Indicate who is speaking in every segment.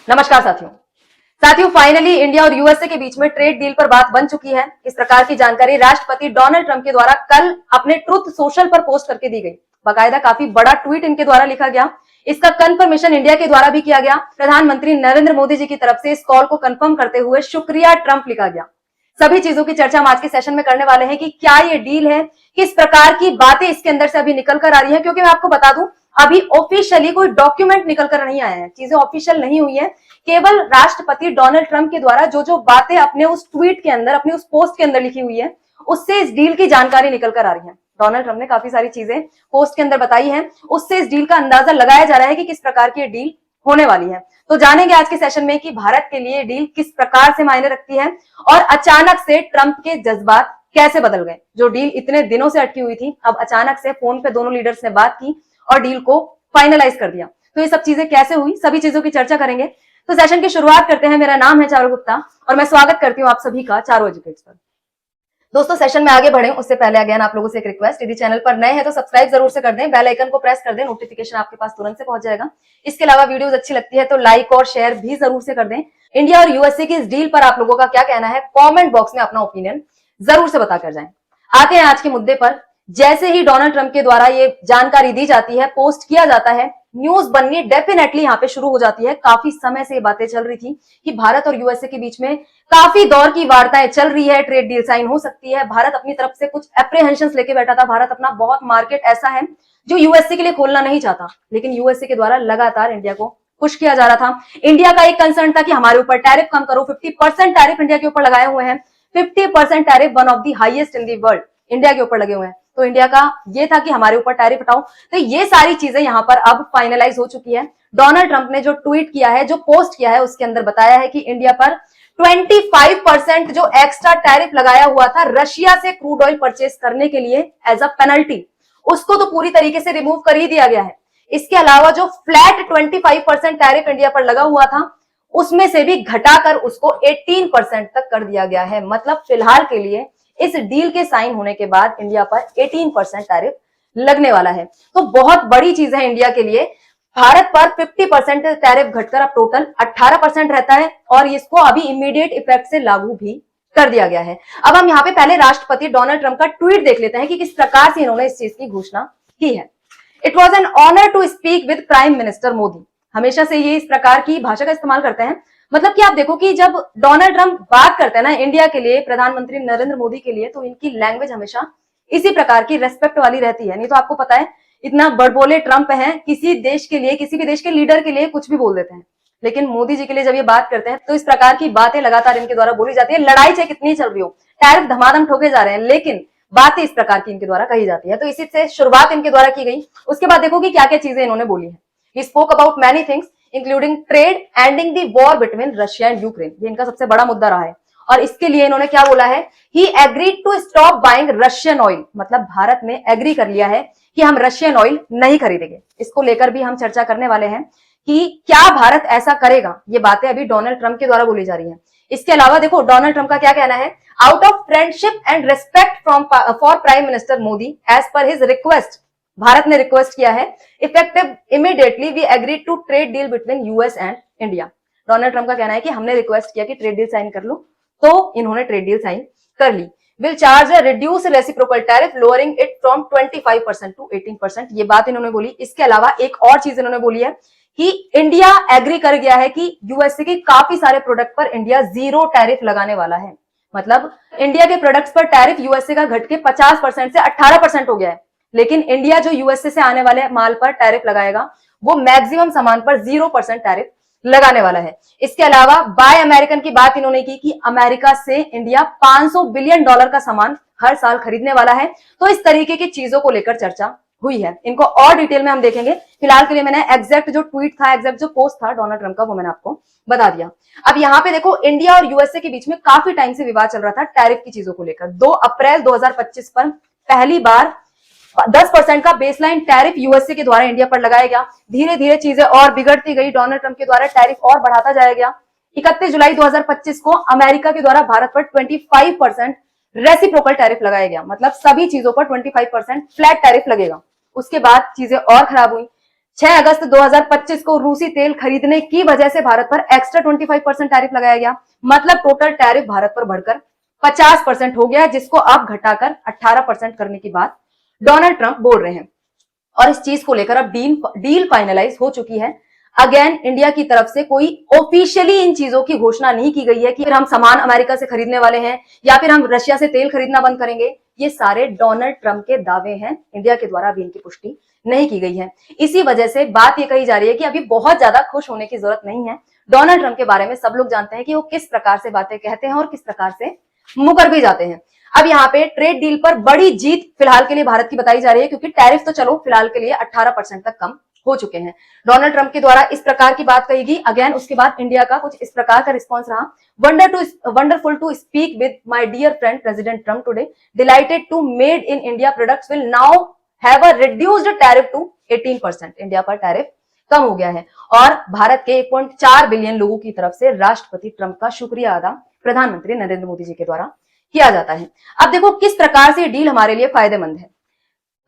Speaker 1: नमस्कार साथियों finally India और यूएसए के बीच में ट्रेड डील पर बात बन चुकी है। इस प्रकार की जानकारी राष्ट्रपति डोनाल्ड ट्रंप के द्वारा कल अपने ट्रुथ सोशल पर पोस्ट करके दी गई। बाकायदा काफी बड़ा ट्वीट इनके द्वारा लिखा गया। इसका कंफर्मेशन इंडिया के द्वारा भी किया गया। प्रधानमंत्री नरेंद्र मोदी जी की तरफ से इस कॉल को कंफर्म करते हुए शुक्रिया ट्रंप लिखा गया। सभी चीजों की चर्चा हम आज के सेशन में करने वाले हैं कि क्या ये डील है, किस प्रकार की बातें इसके अंदर से अभी निकल कर आ रही है। क्योंकि मैं आपको बता दूं, अभी ऑफिशियली कोई डॉक्यूमेंट निकल कर नहीं आया है, चीजें ऑफिशियल नहीं हुई है। केवल राष्ट्रपति डोनाल्ड ट्रंप के द्वारा जो जो बातें अपने उस ट्वीट के अंदर, अपने उस पोस्ट के अंदर लिखी हुई है, उससे इस डील की जानकारी निकल कर आ रही है। डोनाल्ड ट्रंप ने काफी सारी चीजें पोस्ट के अंदर बताई हैं, उससे इस डील का अंदाजा लगाया जा रहा है कि किस प्रकार की डील होने वाली है। तो जानेंगे आज के सेशन में कि भारत के लिए डील किस प्रकार से मायने रखती है और अचानक से ट्रंप के जज्बात कैसे बदल गए। जो डील इतने दिनों से अटकी हुई थी, अब अचानक से फोन पे दोनों लीडर्स ने बात की और डील को फाइनलाइज कर दिया। तो ये सब चीजें कैसे हुई, सभी चीजों की चर्चा करेंगे। तो सेशन की शुरुआत करते हैं। मेरा नाम है चारू गुप्ता और मैं स्वागत करती हूँ आप सभी का चारू एजुकेट्स पर। दोस्तों, सेशन में आगे बढ़े उससे पहले अगेन आप लोगों से एक रिक्वेस्ट, यदि चैनल पर नए हैं तो सब्सक्राइब जरूर से कर दें, बेल आइकन को प्रेस कर दें, नोटिफिकेशन आपके पास तुरंत से पहुंच जाएगा। इसके अलावा वीडियोस अच्छी लगती है तो लाइक और शेयर भी जरूर से कर दें। इंडिया और यूएसए की इस डील पर आप लोगों का क्या कहना है, कॉमेंट बॉक्स में अपना ओपिनियन जरूर से बताकर जाएं। आते हैं आज के मुद्दे पर। जैसे ही डोनाल्ड ट्रंप के द्वारा ये जानकारी दी जाती है, पोस्ट किया जाता है, न्यूज बननी डेफिनेटली यहाँ पे शुरू हो जाती है। काफी समय से ये बातें चल रही थी कि भारत और यूएसए के बीच में काफी दौर की वार्ताएं चल रही है, ट्रेड डील साइन हो सकती है। भारत अपनी तरफ से कुछ एप्रीहेंशंस लेके बैठा था। भारत अपना बहुत मार्केट ऐसा है जो यूएसए के लिए खोलना नहीं चाहता, लेकिन यूएसए के द्वारा लगातार इंडिया को पुश किया जा रहा था। इंडिया का एक कंसर्न था कि हमारे ऊपर टैरिफ कम करो। 50% टैरिफ इंडिया के ऊपर लगाए हुए हैं। 50% tariff, one of the highest in the world, India के ऊपर लगे हुए हैं। तो इंडिया का ये था कि हमारे ऊपर टैरिफ हटाओ। तो ये सारी चीजें यहां पर अब फाइनलाइज हो चुकी है। डोनाल्ड ट्रंप ने जो ट्वीट किया है, जो पोस्ट किया है, उसके अंदर बताया है कि इंडिया पर 25% जो एक्स्ट्रा टैरिफ लगाया हुआ था रशिया से क्रूड ऑयल परचेस करने के लिए एज अ पेनल्टी, उसको तो पूरी तरीके से रिमूव कर ही दिया गया है। इसके अलावा जो फ्लैट 25% टैरिफ इंडिया पर लगा हुआ था, उसमें से भी घटाकर उसको 18% तक कर दिया गया है। मतलब फिलहाल के लिए इस डील के साइन होने के बाद इंडिया पर 18% टैरिफ लगने वाला है। तो बहुत बड़ी चीज है इंडिया के लिए। भारत पर 50% टैरिफ घटकर अब टोटल 18% रहता है और इसको अभी इमीडिएट इफेक्ट से लागू भी कर दिया गया है। अब हम यहाँ पे पहले राष्ट्रपति डोनाल्ड ट्रंप का ट्वीट देख लेते हैं कि किस प्रकार से इन्होंने इस चीज की घोषणा की है। It was an honour to speak with prime minister Modi. हमेशा से ये इस प्रकार की भाषा का इस्तेमाल करते हैं। मतलब कि आप देखो कि जब डोनाल्ड ट्रंप बात करते हैं ना इंडिया के लिए, प्रधानमंत्री नरेंद्र मोदी के लिए, तो इनकी लैंग्वेज हमेशा इसी प्रकार की रेस्पेक्ट वाली रहती है। नहीं तो आपको पता है इतना बड़बोले ट्रंप हैं, किसी देश के लिए, किसी भी देश के लीडर के लिए कुछ भी बोल देते हैं, लेकिन मोदी जी के लिए जब ये बात करते हैं तो इस प्रकार की बातें लगातार इनके द्वारा बोली जाती है। लड़ाई चाहे कितनी चल रही हो, टैरिफ धमाधम ठोके जा रहे हैं, लेकिन बातें इस प्रकार की इनके द्वारा कही जाती है। तो इसी से शुरुआत इनके द्वारा की गई। उसके बाद देखो कि क्या क्या चीजें इन्होंने बोली है। He spoke about many things including trade, ending the war between Russia and Ukraine. ये इनका सबसे बड़ा मुद्दा रहा है। और इसके लिए इन्होंने क्या बोला है, he agreed to stop buying Russian oil. मतलब भारत ने एग्री कर लिया है कि हम रशियन ऑयल नहीं खरीदेंगे। इसको लेकर भी हम चर्चा करने वाले हैं कि क्या भारत ऐसा करेगा। ये बातें अभी डोनाल्ड ट्रंप के द्वारा बोली जा रही है। इसके अलावा देखो डोनाल्ड ट्रंप का क्या कहना है, out of friendship and respect from for Prime minister Modi as per his request, Bharat ने रिक्वेस्ट किया है, effective immediately we agreed to trade deal between US and India. Donald Trump का कहना है कि हमने रिक्वेस्ट किया कि ट्रेड डील साइन कर लो, तो इन्होंने ट्रेड डील साइन कर ली। Will charge reduce reciprocal tariff lowering it from 25% to 18%। ये बात इन्होंने बोली। इसके अलावा एक और चीज इन्होंने बोली है कि इंडिया एग्री कर गया है कि यूएसए के काफी सारे प्रोडक्ट पर इंडिया जीरो टैरिफ लगाने वाला है। मतलब इंडिया के प्रोडक्ट्स पर टैरिफ यूएसए का घट के 50% से 18% हो गया है, लेकिन इंडिया जो यूएसए से आने वाले माल पर टैरिफ लगाएगा वो मैक्सिमम सामान पर 0% टैरिफ लगाने वाला है। इसके अलावा बाय अमेरिकन की बात इन्होंने की कि अमेरिका से इंडिया $500 बिलियन का सामान हर साल खरीदने वाला है। तो इस तरीके की चीजों को लेकर चर्चा हुई है। इनको और डिटेल में हम देखेंगे। फिलहाल के लिए मैंने एग्जैक्ट जो ट्वीट था, एग्जैक्ट जो पोस्ट था डोनाल्ड ट्रंप का, वो मैंने आपको बता दिया। अब यहाँ पे देखो इंडिया और यूएसए के बीच में काफी टाइम से विवाद चल रहा था टैरिफ की चीजों को लेकर। 2 अप्रैल 2025 पर पहली बार 10% का बेसलाइन टैरिफ यूएसए के द्वारा इंडिया पर लगाया गया। धीरे धीरे चीजें और बिगड़ती गई। डोनाल्ड ट्रंप के द्वारा टैरिफ और बढ़ाता जाया गया। 31 जुलाई 2025 को अमेरिका के द्वारा भारत पर 25% रेसिप्रोकल टैरिफ लगाया गया। मतलब सभी चीजों पर 25% फ्लैट टैरिफ लगेगा। उसके बाद चीजें और खराब हुई। 6 अगस्त 2025 को रूसी तेल खरीदने की वजह से भारत पर एक्स्ट्रा 25% टैरिफ लगाया गया। मतलब टोटल टैरिफ भारत पर बढ़कर 50% हो गया, जिसको अब घटाकर 18% करने की बात डोनाल्ड ट्रंप बोल रहे हैं। और इस चीज को लेकर अब डील फाइनलाइज हो चुकी है। अगेन इंडिया की तरफ से कोई ऑफिशियली इन चीजों की घोषणा नहीं की गई है कि फिर हम सामान अमेरिका से खरीदने वाले हैं या फिर हम रशिया से तेल खरीदना बंद करेंगे। ये सारे डोनाल्ड ट्रंप के दावे हैं, इंडिया के द्वारा अभी इनकी पुष्टि नहीं की गई है। इसी वजह से बात ये कही जा रही है कि अभी बहुत ज्यादा खुश होने की जरूरत नहीं है। डोनाल्ड ट्रंप के बारे में सब लोग जानते हैं कि वो किस प्रकार से बातें कहते हैं और किस प्रकार से मुकर भी जाते हैं। अब यहाँ पे ट्रेड डील पर बड़ी जीत फिलहाल के लिए भारत की बताई जा रही है, क्योंकि टैरिफ तो चलो फिलहाल के लिए 18% तक कम हो चुके हैं। डोनाल्ड ट्रंप के द्वारा इस प्रकार की बात कही गई। अगेन उसके बाद इंडिया का कुछ इस प्रकार का रिस्पॉन्स रहा। Wonderful to speak with my dear friend President Trump today, delighted to made in India products will now have a reduced tariff to 18%। India पर टैरिफ कम हो गया है और भारत के 1.4 बिलियन लोगों की तरफ से राष्ट्रपति ट्रंप का शुक्रिया अदा प्रधानमंत्री नरेंद्र मोदी जी के द्वारा किया जाता है। अब देखो किस प्रकार से डील हमारे लिए फायदेमंद है।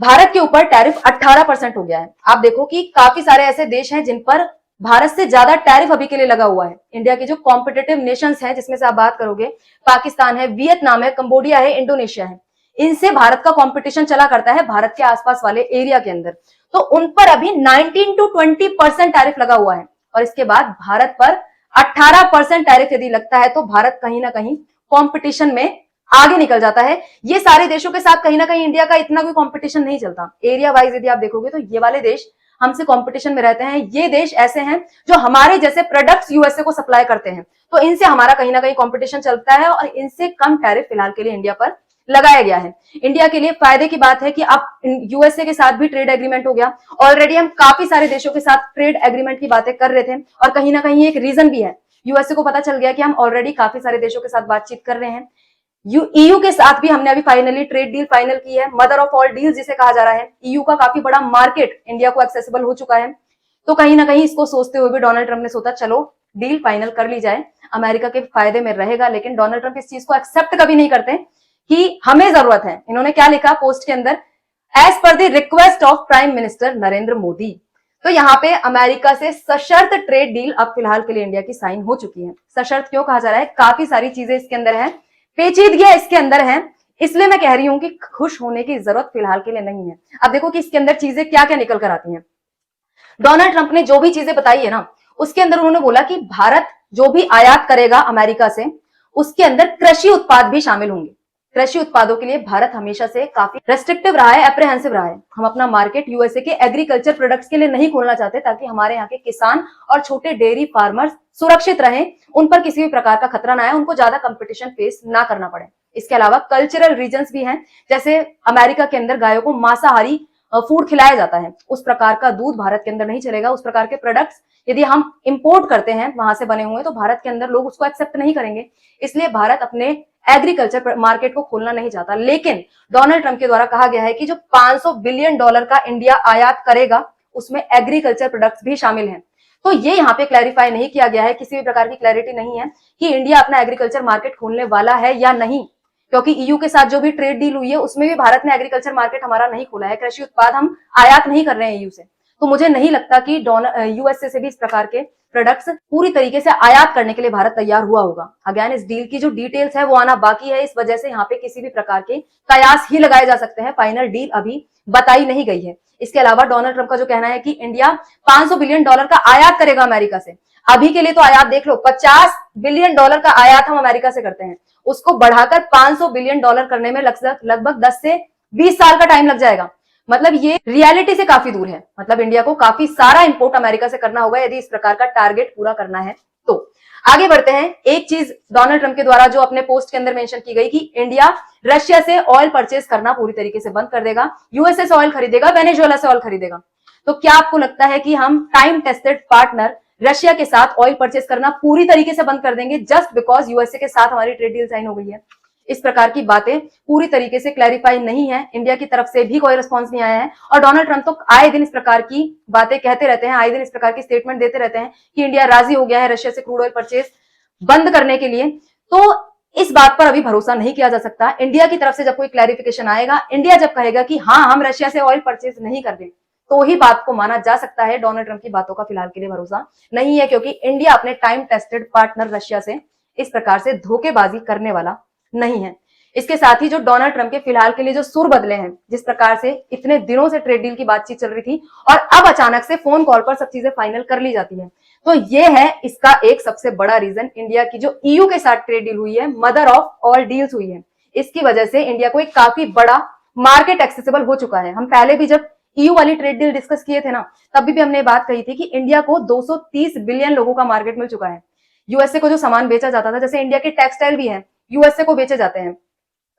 Speaker 1: भारत के ऊपर टैरिफ 18% हो गया है। आप देखो कि काफी सारे ऐसे देश हैं जिन पर भारत से ज्यादा टैरिफ अभी के लिए लगा हुआ है। इंडिया के जो कॉम्पिटिटिव नेशंस हैं, जिसमें से आप बात करोगे, पाकिस्तान है, वियतनाम है, कंबोडिया है, इंडोनेशिया है, इनसे भारत का कंपटीशन चला करता है भारत के आसपास वाले एरिया के अंदर। तो उन पर अभी 19 to 20% टैरिफ लगा हुआ है और इसके बाद भारत पर 18% टैरिफ यदि लगता है तो भारत कहीं ना कहीं कंपटीशन में आगे निकल जाता है। ये सारे देशों के साथ कहीं ना कहीं इंडिया का इतना कोई कंपटीशन नहीं चलता। एरिया वाइज यदि आप देखोगे तो ये वाले देश हमसे कंपटीशन में रहते हैं। ये देश ऐसे हैं जो हमारे जैसे प्रोडक्ट्स यूएसए को सप्लाई करते हैं, तो इनसे हमारा कहीं ना कहीं कंपटीशन चलता है और इनसे कम टैरिफ फिलहाल के लिए इंडिया पर लगाया गया है। इंडिया के लिए फायदे की बात है कि अब यूएसए के साथ भी ट्रेड एग्रीमेंट हो गया। ऑलरेडी हम काफी सारे देशों के साथ ट्रेड एग्रीमेंट की बातें कर रहे थे और कहीं ना कहीं एक रीजन भी है। यूएसए को पता चल गया कि हम ऑलरेडी काफी सारे देशों के साथ बातचीत कर रहे हैं। ईयू के साथ भी हमने अभी फाइनली ट्रेड डील फाइनल की है। मदर ऑफ ऑल डील जिसे कहा जा रहा है। ईयू का काफी बड़ा मार्केट इंडिया को एक्सेसिबल हो चुका है। तो कहीं ना कहीं इसको सोचते हुए भी डोनाल्ड ट्रंप ने सोचा चलो डील फाइनल कर ली जाए, अमेरिका के फायदे में रहेगा। लेकिन डोनाल्ड ट्रंप इस चीज को एक्सेप्ट कभी नहीं करते कि हमें जरूरत है। इन्होंने क्या लिखा पोस्ट के अंदर, as per the request of Prime Minister Narendra Modi. तो यहाँ पे अमेरिका से सशर्त ट्रेड डील अब फिलहाल के लिए इंडिया की साइन हो चुकी है। सशर्त क्यों कहा जा रहा है? काफी सारी चीजें इसके अंदर है, पेचीदगियां इसके अंदर है, इसलिए मैं कह रही हूं कि खुश होने की जरूरत फिलहाल के लिए नहीं है। अब देखो कि इसके अंदर चीजें क्या क्या निकल कर आती हैं। डोनाल्ड ट्रंप ने जो भी चीजें बताई है ना, उसके अंदर उन्होंने बोला कि भारत जो भी आयात करेगा अमेरिका से, उसके अंदर कृषि उत्पाद भी शामिल होंगे। कृषि उत्पादों के लिए भारत हमेशा से काफी रेस्ट्रिक्टिव रहा है, एप्रीहेंसिव रहा है। हम अपना मार्केट यूएसए के एग्रीकल्चर प्रोडक्ट्स के लिए नहीं खोलना चाहते, ताकि हमारे यहाँ के किसान और छोटे डेयरी फार्मर्स सुरक्षित रहें, उन पर किसी भी प्रकार का खतरा ना आए, उनको ज्यादा कंपटीशन फेस ना करना पड़े। इसके अलावा कल्चरल रीजन्स भी हैं, जैसे अमेरिका के अंदर गायों को मांसाहारी फूड खिलाया जाता है, उस प्रकार का दूध भारत के अंदर नहीं चलेगा। उस प्रकार के प्रोडक्ट्स यदि हम इंपोर्ट करते हैं वहां से बने हुए, तो भारत के अंदर लोग उसको एक्सेप्ट नहीं करेंगे। इसलिए भारत अपने एग्रीकल्चर मार्केट को खोलना नहीं चाहता। लेकिन डोनाल्ड ट्रंप के द्वारा कहा गया है कि जो $500 बिलियन का इंडिया आयात करेगा, उसमें एग्रीकल्चर प्रोडक्ट्स भी शामिल हैं। तो ये यहाँ पे क्लैरिफाई नहीं किया गया है, किसी भी प्रकार की क्लैरिटी नहीं है कि इंडिया अपना एग्रीकल्चर मार्केट खोलने वाला है या नहीं, क्योंकि ईयू के साथ जो भी ट्रेड डील हुई है उसमें भी भारत ने एग्रीकल्चर मार्केट हमारा नहीं खोला है। कृषि उत्पाद हम आयात नहीं कर रहे हैं ईयू से। तो मुझे नहीं लगता कि यूएसए से भी इस प्रकार के प्रोडक्ट्स पूरी तरीके से आयात करने के लिए भारत तैयार हुआ होगा। अगेन इस डील की जो डिटेल्स है वो आना बाकी है, इस वजह से यहाँ पे किसी भी प्रकार के कयास ही लगाए जा सकते हैं। फाइनल डील अभी बताई नहीं गई है। इसके अलावा डोनाल्ड ट्रंप का जो कहना है कि इंडिया $500 बिलियन का आयात करेगा अमेरिका से। अभी के लिए तो आयात देख लो, $50 बिलियन का आयात हम अमेरिका से करते हैं, उसको बढ़ाकर $500 बिलियन करने में लगभग 10 से 20 साल का टाइम लग जाएगा। मतलब ये रियलिटी से काफी दूर है। मतलब इंडिया को काफी सारा इंपोर्ट अमेरिका से करना होगा यदि इस प्रकार का टारगेट पूरा करना है। तो आगे बढ़ते हैं। एक चीज डोनाल्ड ट्रंप के द्वारा जो अपने पोस्ट के अंदर मेंशन की गई कि इंडिया रशिया से ऑयल परचेज करना पूरी तरीके से बंद कर देगा, यूएसए से ऑयल खरीदेगा, वेनेजुएला से ऑयल खरीदेगा। तो क्या आपको लगता है कि हम टाइम टेस्टेड पार्टनर रशिया के साथ ऑयल परचेज करना पूरी तरीके से बंद कर देंगे जस्ट बिकॉज यूएसए के साथ हमारी ट्रेड डील साइन हो गई है? इस प्रकार की बातें पूरी तरीके से क्लैरिफाई नहीं है। इंडिया की तरफ से भी कोई रिस्पांस नहीं आया है और डोनाल्ड ट्रंप तो आए दिन इस प्रकार की बातें कहते रहते हैं, आए दिन इस प्रकार की स्टेटमेंट देते रहते हैं कि इंडिया राजी हो गया है रशिया से क्रूड ऑयल परचेज बंद करने के लिए। तो इस बात पर अभी भरोसा नहीं किया जा सकता। इंडिया की तरफ से जब कोई क्लैरिफिकेशन आएगा, इंडिया जब कहेगा कि हाँ हम रशिया से ऑयल परचेज नहीं कर रहे, तो ही बात को माना जा सकता है। डोनाल्ड ट्रंप की बातों का फिलहाल के लिए भरोसा नहीं है, क्योंकि इंडिया अपने टाइम टेस्टेड पार्टनर रशिया से इस प्रकार से धोखेबाजी करने वाला नहीं है। इसके साथ ही जो डोनाल्ड ट्रंप के फिलहाल के लिए जो सुर बदले हैं, जिस प्रकार से इतने दिनों से ट्रेड डील की बातचीत चल रही थी और अब अचानक से फोन कॉल पर सब चीजें फाइनल कर ली जाती है, तो ये है इसका एक सबसे बड़ा रीजन। इंडिया की जो ईयू के साथ ट्रेड डील हुई है, मदर ऑफ ऑल डील्स हुई है, इसकी वजह से इंडिया को एक काफी बड़ा मार्केट एक्सेसिबल हो चुका है। हम पहले भी जब ईयू वाली ट्रेड डील डिस्कस किए थे ना, तभी भी हमने बात कही थी कि इंडिया को 230 बिलियन लोगों का मार्केट मिल चुका है। यूएसए को जो सामान बेचा जाता था, जैसे इंडिया के टेक्सटाइल भी है, यूएसए को बेचे जाते हैं।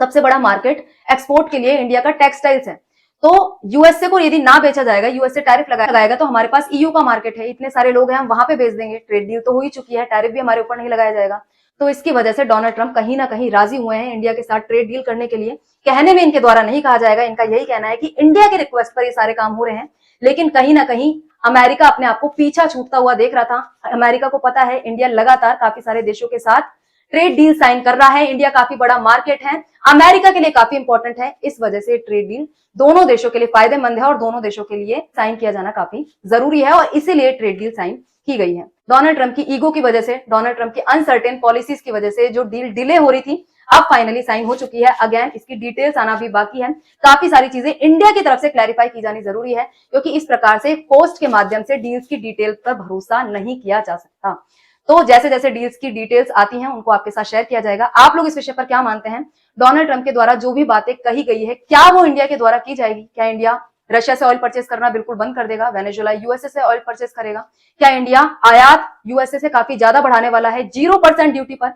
Speaker 1: सबसे बड़ा मार्केट एक्सपोर्ट के लिए इंडिया का टेक्सटाइल्स है। तो यूएसए को यदि ना बेचा जाएगा, यूएसए टैरिफ लगाएगा, तो हमारे पास ईयू का मार्केट है, इतने सारे लोग हैं, हम वहां पे बेच देंगे। ट्रेड डील तो हो ही चुकी है, टैरिफ भी हमारे ऊपर नहीं लगाया जाएगा। तो इसकी वजह से डोनाल्ड ट्रंप कहीं ना कहीं राजी हुए हैं इंडिया के साथ ट्रेड डील करने के लिए। कहने में इनके द्वारा नहीं कहा जाएगा, इनका यही कहना है कि इंडिया के रिक्वेस्ट पर ये सारे काम हो रहे हैं, लेकिन कहीं ना कहीं अमेरिका अपने आप को पीछा छूटता हुआ देख रहा था। अमेरिका को पता है इंडिया लगातार काफी सारे देशों के साथ ट्रेड डील साइन कर रहा है, इंडिया काफी बड़ा मार्केट है, अमेरिका के लिए काफी इंपॉर्टेंट है। इस वजह से ट्रेड डील दोनों देशों के लिए फायदेमंद है और दोनों देशों के लिए साइन किया जाना काफी जरूरी है, और इसीलिए ट्रेड डील साइन की गई है। डोनाल्ड ट्रंप की ईगो की वजह से, डोनाल्ड ट्रंप की अनसर्टेन पॉलिसीज की वजह से जो डील डिले हो रही थी, अब फाइनली साइन हो चुकी है। अगेन इसकी डिटेल्स आना भी बाकी है, काफी सारी चीजें इंडिया की तरफ से क्लैरिफाई की जानी जरूरी है, क्योंकि इस प्रकार से पोस्ट के माध्यम से डील्स की डिटेल पर भरोसा नहीं किया जा सकता। तो जैसे जैसे डील्स की डिटेल्स आती हैं, उनको आपके साथ शेयर किया जाएगा। आप लोग इस विषय पर क्या मानते हैं? डोनाल्ड ट्रंप के द्वारा जो भी बातें कही गई है, क्या वो इंडिया के द्वारा की जाएगी? क्या इंडिया रशिया से ऑयल परचेस करना बिल्कुल बंद कर देगा? वेनेजुएला यूएसए से ऑयल परचेस करेगा? क्या इंडिया आयात यूएसए से काफी ज्यादा बढ़ाने वाला है 0% ड्यूटी पर?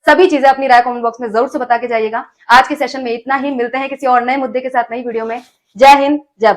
Speaker 1: सभी चीजें अपनी राय कमेंट बॉक्स में जरूर से बता के जाइएगा। आज के सेशन में इतना ही, मिलते हैं किसी और नए मुद्दे के साथ नई वीडियो में। जय हिंद, जय भारत।